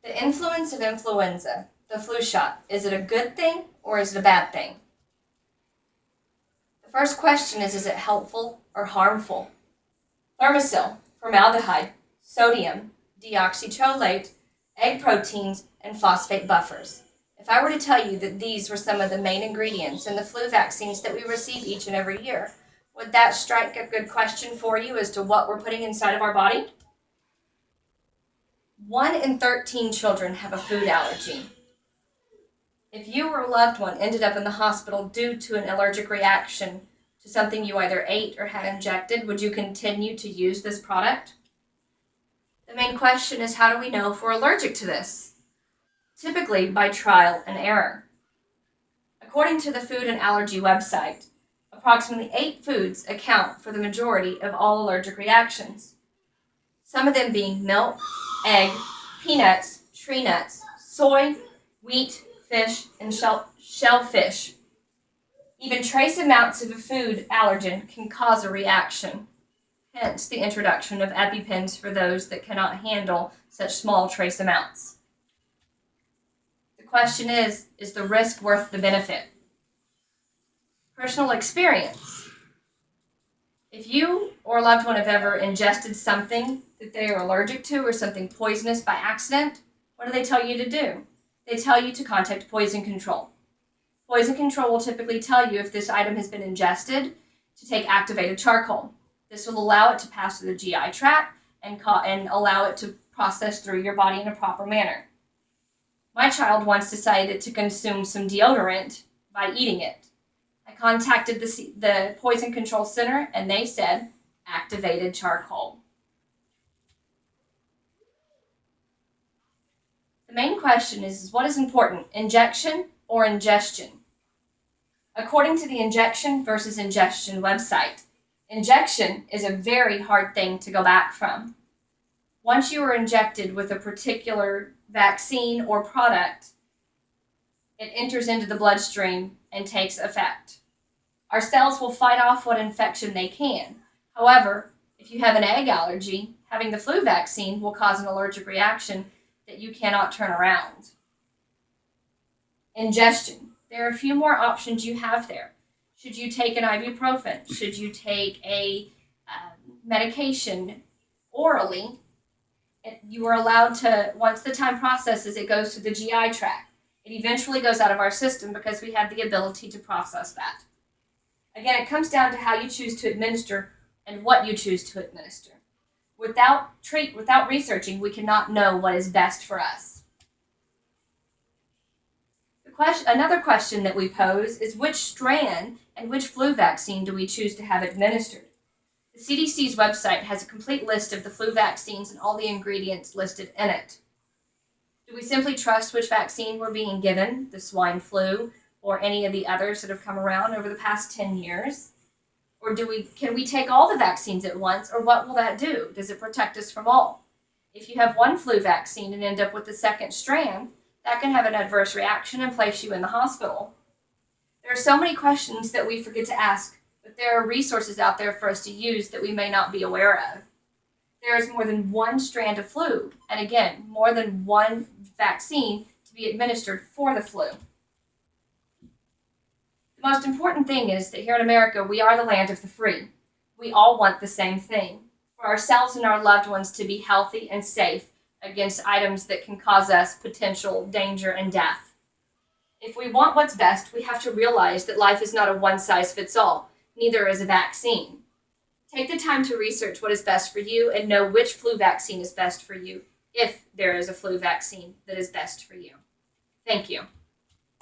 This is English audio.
The influence of influenza, the flu shot, is it a good thing or is it a bad thing? The first question is it helpful or harmful? Thermosil, formaldehyde, sodium, deoxycholate, egg proteins, and phosphate buffers. If I were to tell you that these were some of the main ingredients in the flu vaccines that we receive each and every year, would that strike a good question for you as to what we're putting inside of our body? 1 in 13 children have a food allergy. If you or a loved one ended up in the hospital due to an allergic reaction to something you either ate or had injected, would you continue to use this product? The main question is, how do we know if we're allergic to this? Typically by trial and error. According to the Food and Allergy website, approximately 8 foods account for the majority of all allergic reactions. Some of them being milk, egg, peanuts, tree nuts, soy, wheat, fish, and shellfish. Even trace amounts of a food allergen can cause a reaction, hence the introduction of EpiPens for those that cannot handle such small trace amounts. The question is the risk worth the benefit? Personal experience. If you or a loved one have ever ingested something that they are allergic to or something poisonous by accident, what do they tell you to do? They tell you to contact poison control. Poison control will typically tell you if this item has been ingested to take activated charcoal. This will allow it to pass through the GI tract and allow it to process through your body in a proper manner. My child once decided to consume some deodorant by eating it. I contacted the Poison Control Center and they said activated charcoal. The main question is what is important, injection or ingestion? According to the injection versus ingestion website, injection is a very hard thing to go back from. Once you are injected with a particular vaccine or product, it enters into the bloodstream and takes effect. Our cells will fight off what infection they can. However, if you have an egg allergy, having the flu vaccine will cause an allergic reaction that you cannot turn around. Ingestion. There are a few more options you have there. Should you take an ibuprofen? Should you take a medication orally? You are allowed to, once the time processes, it goes to the GI tract. It eventually goes out of our system because we have the ability to process that. Again, it comes down to how you choose to administer and what you choose to administer. Without researching, we cannot know what is best for us. Another question that we pose is which strand and which flu vaccine do we choose to have administered? The CDC's website has a complete list of the flu vaccines and all the ingredients listed in it. Do we simply trust which vaccine we're being given, the swine flu, or any of the others that have come around over the past 10 years? Or can we take all the vaccines at once, or what will that do? Does it protect us from all? If you have one flu vaccine and end up with the second strand, that can have an adverse reaction and place you in the hospital. There are so many questions that we forget to ask, but there are resources out there for us to use that we may not be aware of. There is more than one strand of flu, and again, more than one vaccine to be administered for the flu. The most important thing is that here in America, we are the land of the free. We all want the same thing, for ourselves and our loved ones to be healthy and safe against items that can cause us potential danger and death. If we want what's best, we have to realize that life is not a one-size-fits-all, neither is a vaccine. Take the time to research what is best for you and know which flu vaccine is best for you, if there is a flu vaccine that is best for you. Thank you.